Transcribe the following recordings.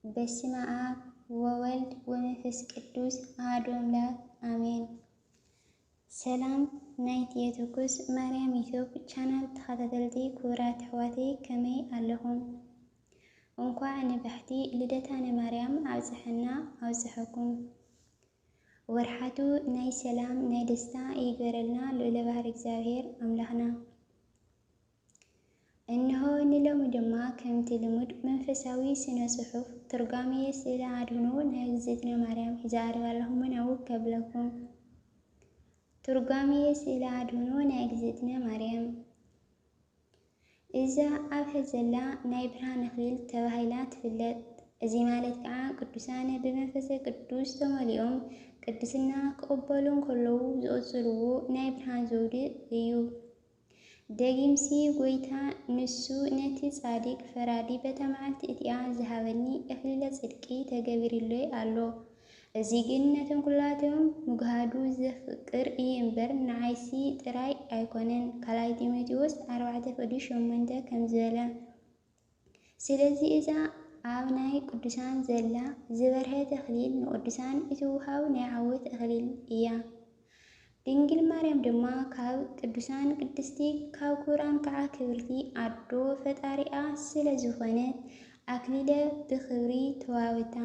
በስመ አብ ወወልድ ወመንፈስ ቅዱስ አሐዱ አምላክ አሜን። ሰላም ናይ ትኩስ ማርያም ዩቲዩብ ቻናል ተኸታተልቲ ክቡራት ኣሕዋተይ ከመይ ኣለኹም? እንኳዕ ንባሕቲ ልደታ ማርያም ኣብፅሐና ኣውፅሐኩም። ወርሓቱ ናይ ሰላም ናይ ደስታ ይግበረልና ልዑለ ባሕሪ እግዚአብሔር ኣምላኽና። እነሆ ንሎሚ ድማ ከምቲ ልሙድ መንፈሳዊ ስነ ጽሑፍ ትርጓሜ ስእለ አድኅኖ ናይ እግዝእትነ ማርያም ሒዛ ቀሪባ ኣለኹ ምነው ከብለኩም። ትርጓሜ ስእለ አድኅኖ ናይ እግዝእትነ ማርያም እዛ ኣብ ሕዘላ ናይ ብርሃን ኣክሊል ተባሂላ ትፍለጥ። እዚ ማለት ከዓ ቅዱሳን ብመንፈስ ቅዱስ ተመሊኦም ቅድስና ክቕበሉ ከለዉ ዝቕፅልዎ ናይ ብርሃን ዘውዲ እዩ። ደጊምሲ ጎይታ ንሱ ነቲ ጻድቅ ፈራዲ በታ መዓልቲ እቲኣ ዝሃበኒ እኽሊለ ጽድቂ ተገቢሩሉ ኣሎ። እዚ ግን ነቶም ኩላቶም ምግሃዱ ዘፍቅር እዩ እምበር ንዓይሲ ጥራይ ኣይኮነን። ካልኣይ ጢሞቴዎስ 4:8 ከም ዝበለ። ስለዚ እዛ ኣብ ናይ ቅዱሳን ዘላ ዝበርሀት እኽሊል ንቅዱሳን እትውሃብ ናይ ዓወት እኽሊል እያ። ድንግል ማርያም ድማ ካብ ቅዱሳን ቅድስቲ ካብ ክቡራን ከዓ ክብርቲ ኣዶ ፈጣሪኣ ስለ ዝኾነት ኣክሊለ ብክብሪ ተዋብታ።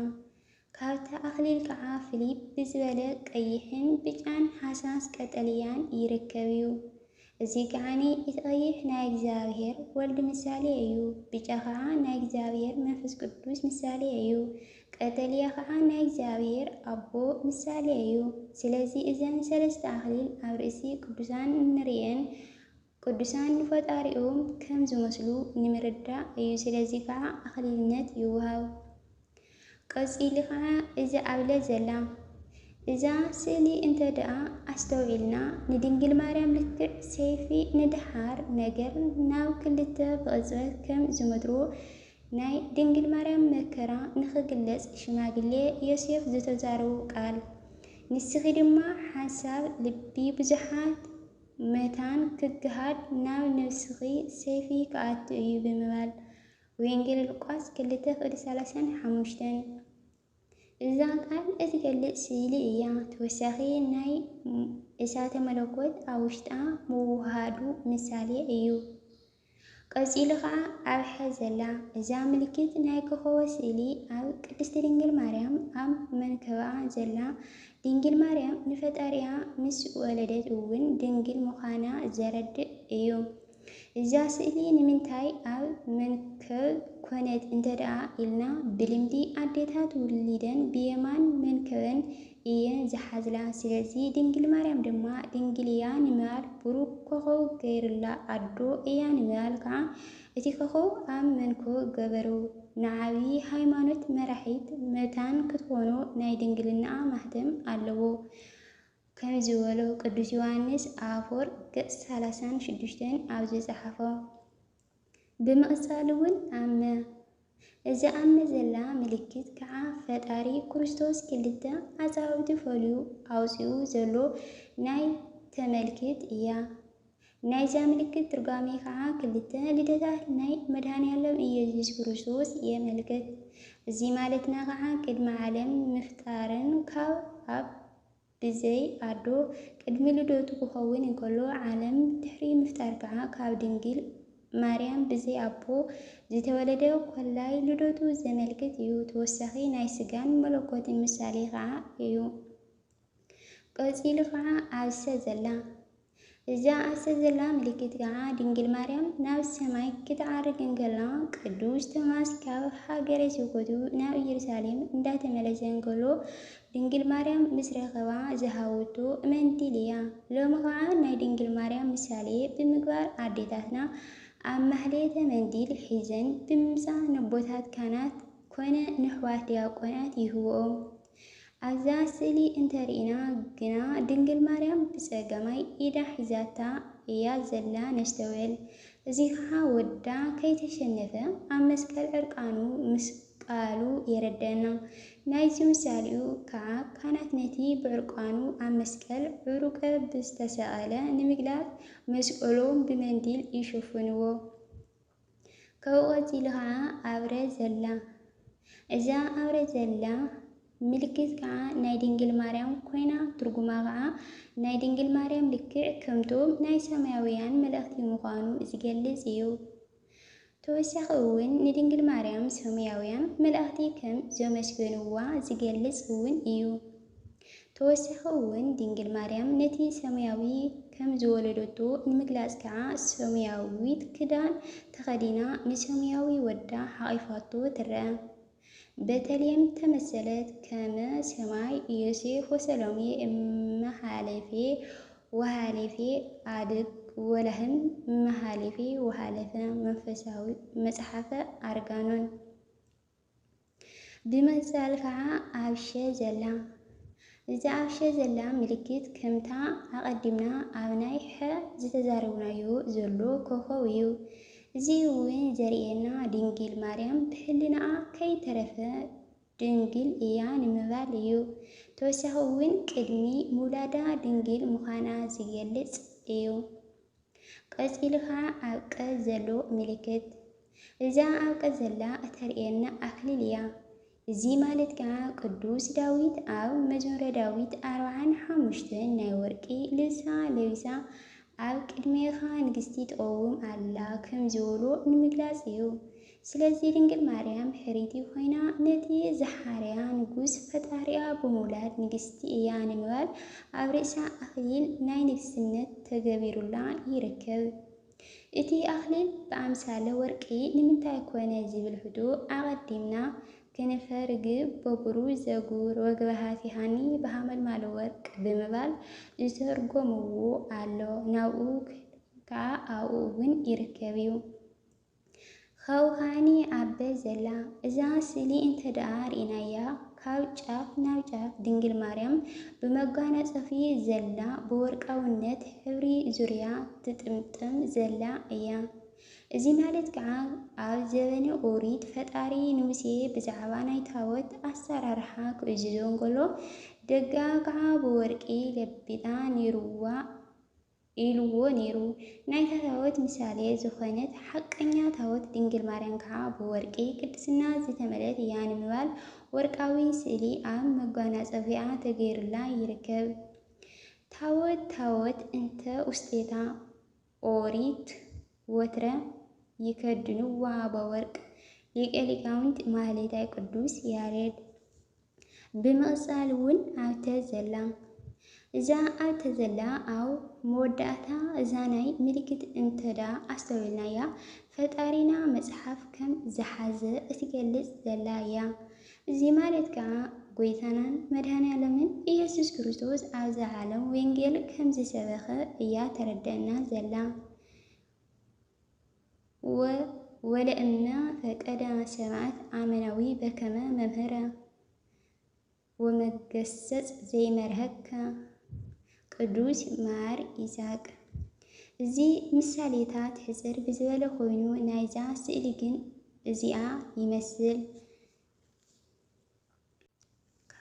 ካብታ ኣክሊል ከዓ ፍልይ ብዝበለ ቀይሕን ብጫን ሃሳስ ቀጠልያን ይርከብ እዩ። እዚ ከዓኒ እቲ ቀይሕ ናይ እግዚአብሔር ወልድ ምሳሌ እዩ። ብጫ ከዓ ናይ እግዚአብሔር መንፈስ ቅዱስ ምሳሌ እዩ። ቀጠልያ ከዓ ናይ እግዚአብሔር ኣቦ ምሳሌ እዩ። ስለዚ እዘን ሰለስተ ኣክሊል ኣብ ርእሲ ቅዱሳን እንሪአን ቅዱሳን ፈጣሪኦም ከም ዝመስሉ ንምርዳእ እዩ። ስለዚ ከዓ ኣክሊልነት ይውሃብ። ቀፂሉ ከዓ እዚ ኣብለ ዘላ እዛ ስእሊ እንተ ደኣ ኣስተውዒልና ንድንግል ማርያም ልክዕ ሰይፊ ንድሓር ነገር ናብ ክልተ ብቕፅበት ከም ዝመትሮ ናይ ድንግል ማርያም መከራ ንኽግለጽ ሽማግሌ ዮሴፍ ዝተዛረቡ ቃል ንስኺ ድማ ሓሳብ ልቢ ብዙሓት መታን ክግሃድ ናብ ነብስኺ ሰይፊ ክኣቱ እዩ ብምባል ወንጌል ሉቃስ 2:35 እዛ ቃል እትገልጽ ስእሊ እያ። ተወሳኺ ናይ እሳተ መለኮት ኣብ ውሽጣ ምውሃዱ ምሳሌ እዩ። ቀፂሉ ከዓ ኣብ ሕዘላ እዛ ምልክት ናይ ኮኸብ ስእሊ ኣብ ቅድስቲ ድንግል ማርያም ኣብ መንከባ ዘላ ድንግል ማርያም ንፈጣሪኣ ምስ ወለደት እውን ድንግል ምዃና ዘረድእ እዩ። እዛ ስእሊ ንምንታይ ኣብ መንከብ ኮነት እንተ ደኣ ኢልና ብልምዲ ኣዴታት ውሊደን ብየማን መንከበን እየን ዝሓዝላ። ስለዚ ድንግል ማርያም ድማ ድንግል እያ ንምባል ብሩክ ኮኸብ ገይሩላ ኣዶ እያ ንምባል ከዓ እቲ ኮኸብ ኣብ መንከብ ገበሩ። ንዓብዪ ሃይማኖት መራሒት መታን ክትኮኑ ናይ ድንግልና ማህተም ኣለዎ ከም ዝበሎ ቅዱስ ዮሃንስ ኣፈወርቅ ገጽ 36 ኣብ ዝፀሓፎ። ብምቕፃል እውን ኣመ እዚ ኣመ ዘላ ምልክት ከዓ ፈጣሪ ክርስቶስ ክልተ ኣፃብዕቲ ፈልዩ ኣውፂኡ ዘሎ ናይ ተመልክት እያ። ናይዛ ምልክት ትርጓሜ ከዓ ክልተ ልደታት ናይ መድኃኔዓለም ኢየሱስ ክርስቶስ የመልክት። እዚ ማለትና ከዓ ቅድሚ ዓለም ምፍጣርን ካብ ኣብ ብዘይ ኣዶ ቅድሚ ልደቱ ክኸውን እንከሎ ዓለም ድሕሪ ምፍጣር ከዓ ካብ ድንግል ማርያም ብዘይ ኣቦ ዝተወለደ ኮላይ ልደቱ ዘመልክት እዩ። ተወሳኺ ናይ ስጋን መለኮትን ምሳሌ ከዓ እዩ። ቀፂሉ ከዓ ኣብሰ ዘላ እዛ ኣብሰ ዘላ ምልክት ከዓ ድንግል ማርያም ናብ ሰማይ ክትዓርግ እንከላ ቅዱስ ቶማስ ካብ ሃገረ ስብከቱ ናብ ኢየሩሳሌም እንዳተመለሰ እንከሎ ድንግል ማርያም ምስ ረኸባ ዝሃወቶ መንዲል እያ። ሎሚ ከዓ ናይ ድንግል ማርያም ምሳሌ ብምግባር ኣዴታትና ኣብ ማህሌተ መንዲል ሒዘን ብምምፃእ ንቦታት ካህናት ኮነ ንኣሕዋት ዲያቆናት ይህብኦም። ኣብዛ ስእሊ እንተሪእና ግና ድንግል ማርያም ብፀጋማይ ኢዳ ሒዛታ እያ ዘላ ነስተውዕል። እዚ ከዓ ወዳ ከይተሸነፈ ኣብ መስቀል ዕርቃኑ ምስቃሉ የረድአና። ናይዚ ምሳሌኡ ከዓ ካህናት ነቲ ብዕርቃኑ ኣብ መስቀል ዕሩቀ ብዝተሰቐለ ንምግላጽ መስቀሎም ብመንዲል ይሽፍንዎ። ካብኡ ቀፂሉ ከዓ ኣብረ ዘላ إذا أورد زلا ملكت كع ناي دينجل مريم كوينا ترجمة كع ناي دينجل مريم لكع كمتوب ناي سماويان ملأختي مقانو إزجلز إيو توسخون ندينجل مريم سماويان ملأختي كم زمش جنوا إزجلز هون إيو توسخون دينجل مريم نتي سماوي كم زولدتو نمجلس كع سماوي كدان تخدينا نسماوي ودا حائفاتو ترى بتليم تمثلت كما سماي يوسف وسلومي محالفي وهالفي عدد ولهم محالفي وهالفة منفساوي مصحفة أرجانون بمثال كع عبشة زلا إذا عبشة زلا ملكت كمتا أقدمنا أبنايح زتزارونايو زلو كوكويو زيوين زرينا دينجل مريم بحلنا كي ترفع دينجل إيان مباليو توسهوين كدمي مولادا دينجل مخانا زيالس إيو قزيلها أبقى زلو ملكت إذا أبقى زلا أترينا أكليليا زي مالت كا قدوس داويد أو مزمور داويد 45 نايوركي لسا لبسا أو كدميخا نجستي تقوم على كم زولو نمجلاسيو سلازي دينجل مريم حريتي خوينا نتي زحاريا نجوس فتاريا بمولاد نجستي إيان نوال أو رئيسا أخليل ناي نفسنت تجابير الله يركب إتي أخليل بأمثال ورقي نمنتا كوانا زي بالهدوء أقدمنا كنفرق ببروز زغور وجبهاتي هاني بحمل مال ورق بمبال يترجموا على ناوك كا أوين يركبيو خوهاني عبد زلا إذا سلي انت دار إنايا كاوجاف ناوجاف دينجل مريم بمجانا صفي زلا بورق أو النت حوري زريا تتمتم زلا إيا إذا مالت كع أو زبني أوريد فتاري نوسي بزعباني تاوت أثر رحاك وجزون قلو دقا كع بورقي لبدا نيروا إلو نيرو نايتا تاوت مثالي زخانت حقنيا تاوت دينجل مريم كع بورقي كدسنا زتملت يعني موال ورقاوي سيلي أم مقانا صفيعة تغير لا يركب تاوت انت أستيتا أوريد وترى يكدنوا بورق ليكاونت ماليتاي قدوس يارد بمقصالون أعتزلا إذا أعتزلا أو مودعتا زاناي ملكت انتدا أستويلنايا فتارينا مصحف كم زحازة اتقلص زلايا زي مالتك قويتانان مدهاني علمن إيسوس كريستوس عز عالم وينجل كم زي سبخة إيا تردنا زلا ولأما فقد سمعت عمنوي بكما ممهرة ومجسس زي مرهك قدوس مار إيزاك زي مثاليتات حزر بزبال خوينو نايزا سئلقن زيا يمثل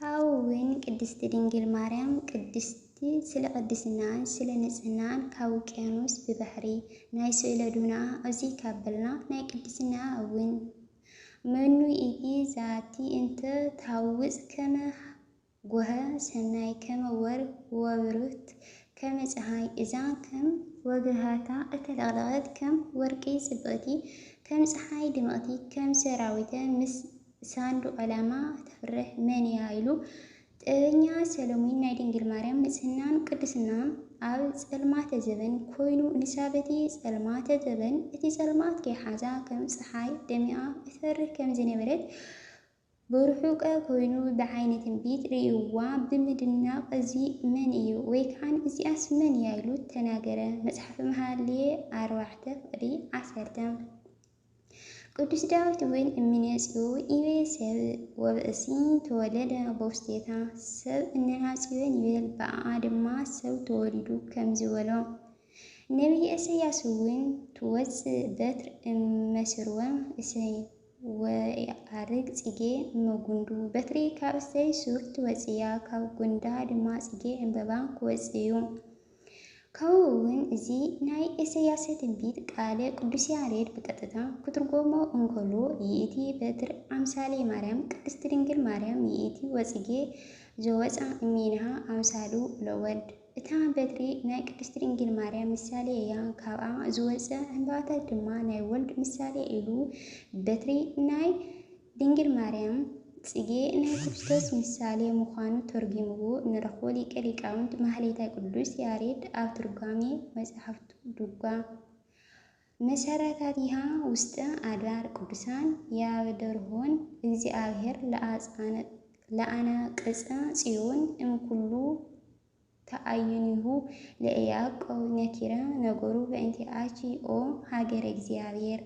كاوين قدست دينجل مريم قدستي سل قدسنان سل نصنان كاوقيانوس ببحري ناي سئلدونا أزي كابلنا ناي قدسنا أوين منو إيجي ذاتي انت تاوز كما جوها سناي كما ور وبرت كما زهاي إذا كم وجهاتا أتلغلغت كم ورقي سبقتي كم زهاي دمقتي كم سراويتا مس ساندو علامة تفرح من يايلو تأنيا سلومين نايدنجل مريم نسنان قدسنان أو سلمات زبن كوينو نسابتي سلمات زبن اتي سلمات كي حازا كم صحاي دميا اثر كم زنبرت بروحوك كوينو بعين تنبيت ريوا بمدنا قزي من ايو ويكان ازي اس من يايلو تناقرة مصحف محالي أروحته فري عسرتم قدس داوت وين امنيسيو إيوه سب وبأسين تولد بوستيتا سب إنها سيوين يبال بعد ما سب تولدو كم زولو نبي أسياسوين توز بتر مسروة إسي وعرق سيجي مغندو بتري كاوستي سور توزيا كاو غندا دما سيجي امبابان كوزيو ከውን እዚ ናይ ኢሳያስ ትንቢት ቃለ ቅዱስ ያሬድ በቀጥታ ክትርጎሞ እንከሎ ይእቲ በትር አምሳሌ ማርያም ቅድስት ድንግል ማርያም ይእቲ ወጽጌ ዘወፃ እሚንሃ አምሳሉ ለወልድ እታ በትሪ ናይ ቅድስት ድንግል ማርያም ምሳሌ እያ ካብኣ ዝወፀ ዕምባባታት ድማ ናይ ወልድ ምሳሌ ኢሉ በትሪ ናይ ድንግል ማርያም ጽጌ ናይ ክርስቶስ ምሳሌ ምዃኑ ተርጊምዎ ንረኽቦ ሊቀ ሊቃውንት ማህሌታይ ቅዱስ ያሬድ ኣብ ትርጓሜ መጽሓፍቱ ድጓ መሰረታቲሃ ውስጠ አድባር ቅዱሳን ያበደርሆን እግዚአብሔር ለአናቅጸ ጽዮን እምኩሉ ተአይንሁ ለያዕቆብ ነኪረ ነገሩ በእንቲአኪ ኦ ሀገረ እግዚአብሔር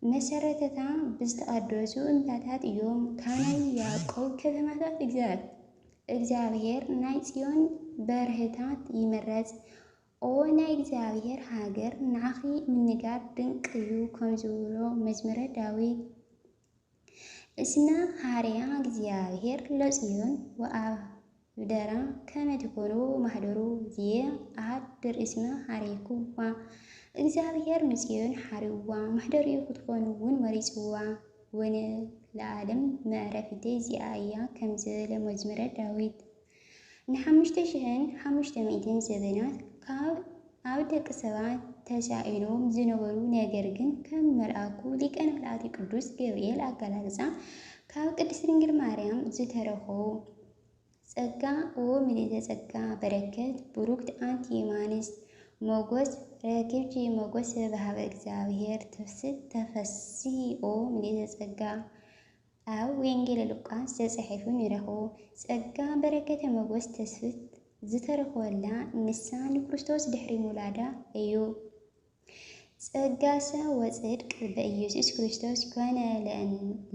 መሰረተታ ብዝተቀደሱ እምባታት እዮም ካናይ ያዕቆብ ከተማታት እግዚአብሔር ናይ ጽዮን በረህታት ይመረጽ ኦ ናይ እግዚአብሔር ሃገር ንዓኺ ምንጋር ድንቅ እዩ ከም ዝብሎ መዝሙረ ዳዊት እስመ ሃርያ እግዚአብሔር ለጽዮን ወአብደራ ከመ ትኮኑ ማህደሩ ዝየ አሐድር እስመ ሃሬኩዋ እግዚአብሔር ንጽዮን ሓሪዋ ማህደሪኡ ክትኮኑውን መሪጽዋ ወነ ለዓለም መዕረፊቴ እዚኣ እያ ከም ዝበለ መዝሙረ ዳዊት ን5500 ዘበናት ኣብ ደቂ ሰባት ተሳኢኖም ዝነበሩ ነገር ግን ከም መልአኩ ሊቀ መላእክቲ ቅዱስ ገብርኤል አገላልጻ ካብ ቅድስት ድንግል ማርያም ዝተረኸቡ ጸጋ ኦ ምልዕተ ጸጋ በረከት ቡሩክት አንቲ የማንስት ሞጎስ ረክብኪ ሞጎስ በሃበ እግዚአብሔር ትፍስት ተፈስሒ ኦ ምልዕተ ጸጋ ኣብ ወንጌል ሉቃስ ተጻሒፉ ንረኽቦ ጸጋ በረከተ ሞጎስ ተስፍት ዝተረኸበላ ንሳ ንክርስቶስ ድሕሪ ሙላዳ እዩ ጸጋሰ ወጽድቅ በኢየሱስ ክርስቶስ ኮነ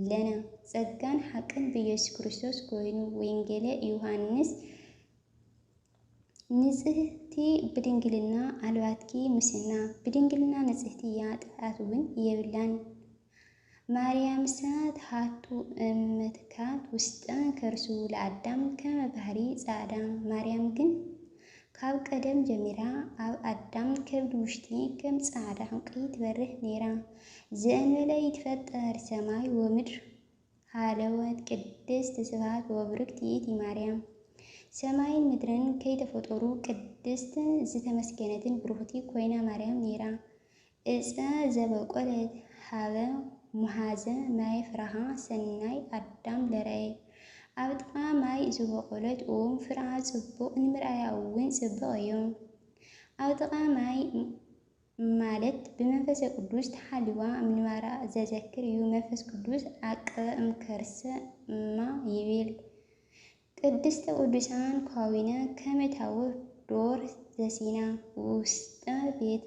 ለነ ጸጋን ሓቅን በኢየሱስ ክርስቶስ ኮይኑ ወንጌለ ዮሐንስ ንጽህቲ ብድንግልና አልባትኪ ሙስና ብድንግልና ንጽህቲ እያ ጥፍኣት እውን የብላን ማርያም ሰት ሃቱ እመትካት ውስጠ ከርሱ ለአዳም ከመ ባህሪ ጻዕዳ ማርያም ግን ካብ ቀደም ጀሚራ ኣብ አዳም ከብዲ ውሽጢ ከም ጻዕዳ ዕንቂ ትበርህ ነይራ ዘእንበለ ይትፈጠር ሰማይ ወምድር ሃለወት ቅድስት ስብሐት ወብርክት ይእቲ ማርያም ሰማይን ምድርን ከይተፈጠሩ ቅድስት ዝተመስገነትን ብሩኽቲ ኮይና ማርያም ነይራ እፀ ዘበቆለት ሃበ ሙሃዘ ማይ ፍራሃ ሰናይ አዳም ለረየ ኣብ ጥቓ ማይ ዝበቆለት ኦም ፍርኣ ጽቡቕ ንምርኣያ እውን ጽቡቕ እዮም ኣብ ጥቓ ማይ ማለት ብመንፈስ ቅዱስ ተሓሊዋ ምንባራ ዘዘክር እዩ መንፈስ ቅዱስ ዓቀበ እምከርሰ እማ ይብል ቅድስተ ቅዱሳን ካዊነ ከመ ታቦት ዶር ዘሲና ውስጠ ቤተ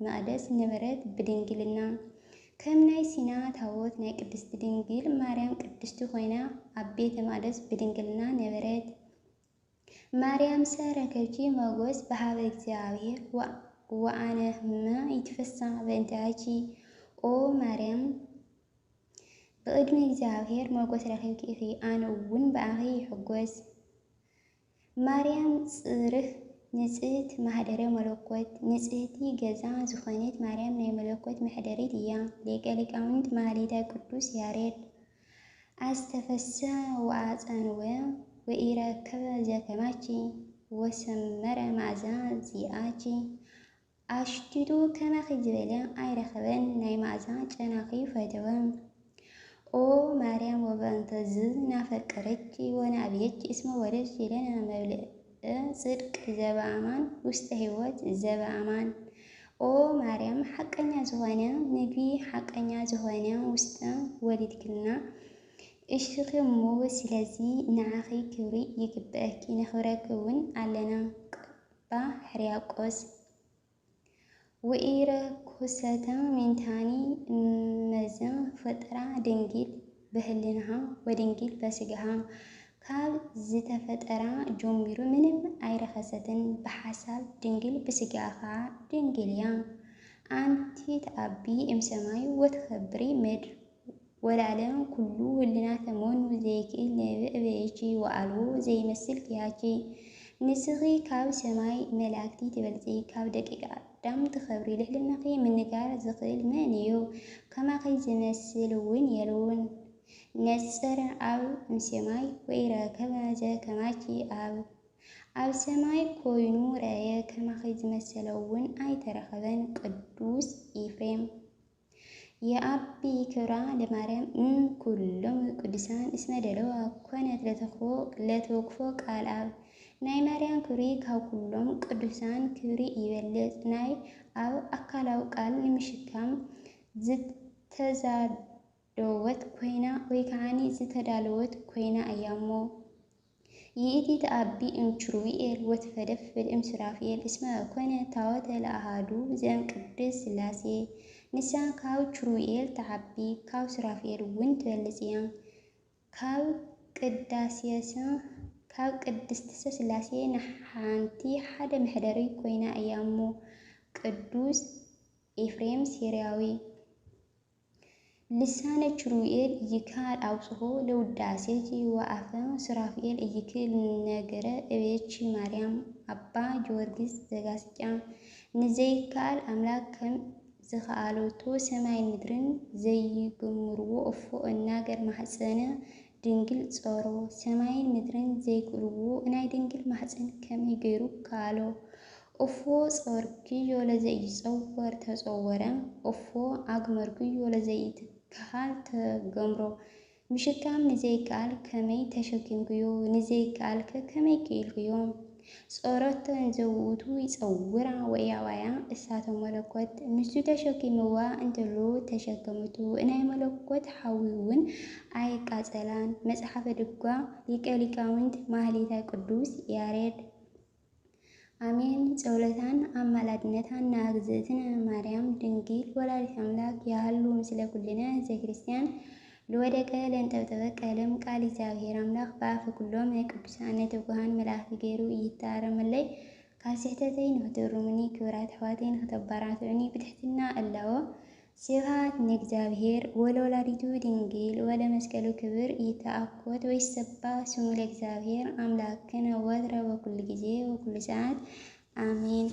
መቅደስ ነበረት ብድንግልና ከም ናይ ሲና ታቦት ናይ ቅድስት ድንግል ማርያም ቅድስቲ ኮይና ኣብ ቤተ መቅደስ ብድንግልና ነበረት ማርያም ሰረከብኪ ሞገስ በሃበ እግዚአብሔር ወአነ ህመ ይትፈሳ በእንቲአኪ ኦ ማርያም ብቅድሚ እግዚአብሔር ሞገስ ረከብኪ ኢኺ ኣነ እውን ብኣኺ ይሕጎስ ማርያም ጽርህ ንጽህት ማህደረ መለኮት ንጽህቲ ገዛ ዝኾነት ማርያም ናይ መለኮት መሕደሪት እያ ሊቀ ሊቃውንት ማህሌታይ ቅዱስ ያሬድ አስተፈሰ ወአጸንወ ወኢረከበ ዘከማቺ ወሰመረ ማእዛ ዚአቺ አሽቲቱ ከማኺ ዝበለ ኣይረኸበን ናይ ማእዛ ጨናኺ ፈተወ ኦ ማርያም ወበእንተዝ ናፈቀረች ወናብየች እስመ ወለድኪ ለነ መብልዕ ጽድቅ ዘበአማን ውስተ ህይወት ዘበአማን ኦ ማርያም ሓቀኛ ዝኾነ ምግቢ ሓቀኛ ዝኾነ ውስጠ ወሊድክልና እሽኽሞ ስለዚ ንዓኺ ክብሪ ይግብአኪ ነኽብረኪ እውን ኣለና ቅባ ሕርያቆስ ወኢረኩሰተ ሚንታኒ መዘ ፈጠራ ድንግል በህልንሃ ወድንግል በስጋሃ ካብ ዝተፈጠራ ጀሚሩ ምንም ኣይረኸሰትን ብሓሳብ ድንግል ብስጋኻ ድንግል እያ ኣንቲ ተኣቢ እምሰማይ ወትኸብሪ ምድር ወለዓለም ኩሉ ውልናተ መኑ ዘይክእል ነብእ በይቺ ወአልቦ ዘይመስል ክያቺ ንስኺ ካብ ሰማይ መላእክቲ ትበልፂ ካብ ደቂቀ ኣዳም ትኸብሪ ልዕልናኺ ምንጋር ዝኽእል መን እዩ? ከማኺ ዝመስል እውን የለውን። ነፀረ ኣብ እምሰማይ ወኢረከበ ዘከማኪ ኣብ ሰማይ ኮይኑ ረአየ ከማኺ ዝመሰለ እውን ኣይተረኸበን። ቅዱስ ኤፍሬም የአቢ ክብራ ለማርያም እምኩሎም ቅዱሳን እስመ ደለወ ኮነት ለተወክፎ ቃል ኣብ ናይ ማርያም ክብሪ ካብ ኩሎም ቅዱሳን ክብሪ ይበልፅ። ናይ ኣብ ኣካላዊ ቃል ንምሽካም ዝተዛደወት ኮይና ወይ ከዓኒ ዝተዳለወት ኮይና እያ እሞ ይእቲ ተኣቢ እምኪሩቤል ወትፈደፍድ እምሱራፌል እስመ ኮነት ታወተ ለአሃዱ ዘእምቅድስት ሥላሴ ንሳ ካብ ኪሩቤል ተዓቢ ካብ ሱራፌል እውን ትበልፅ እያ። ካብ ቅድስተ ሥላሴ ንሓንቲ ሓደ መሕደሪ ኮይና እያ እሞ። ቅዱስ ኤፍሬም ሴርያዊ ልሳነ ኪሩቤል ይካል አውጽሖ ለውዳሴኪ ወአፈ ሱራፌል እይክል ነገረ እቤኪ ማርያም። አባ ጊዮርጊስ ዘጋስጫ ንዘይከኣል አምላክ ከም ዝኸኣለቶ ሰማይን ምድርን ዘይግምርዎ እፎ እናገር ማሕፀነ ድንግል ጾሮ ሰማይን ምድርን ዘይክእልዎ ናይ ድንግል ማሕፀን ከመይ ገይሩ ካሎ? እፎ ጾርክዮ ለዘይጸወር ተጸወረ እፎ አግመርክዮ ለዘይትከሃል ተገምሮ። ምሽካም ንዘይከኣል ከመይ ተሸኪምክዮ? ንዘይከኣልከ ከመይ ክኢልክዮ? ጾረቶ እንዘውእቱ ይጸውራ ወያዋያ እሳተ መለኮት ንሱ ተሸኪምዋ እንተሎ ተሸከምቱ ናይ መለኮት ሓዊ እውን ኣይቃጸላን። መጽሓፈ ድጓ ሊቀ ሊቃውንት ማህሌታይ ቅዱስ ያሬድ። አሜን። ጸውለታን አማላድነታን ናግዝእትነ ማርያም ድንግል ወላዲተ አምላክ ያህሉ ምስለ ኩልነ ህዝበ ክርስቲያን ለወደቀ ለእንጠብጠበ ቀለም ቃል እግዚአብሔር አምላክ በአፈ ኩሎም ቅዱሳን ትጉሃን መላእክቲ ገይሩ እይታረመለይ ካብ ስሕተተይ ንኽትሩምኒ ክብራት ኣሕዋተይ ንኽተባራትዑኒ ብትሕትና ኣለዎ። ስብሐት ንእግዚአብሔር ወለወላዲቱ ድንግል ወለመስቀሉ ክብር ይትአኮት ወይሰባህ ስሙ ለእግዚአብሔር አምላክነ ወትረ በኩሉ ጊዜ ወኩሉ ሰዓት አሜን።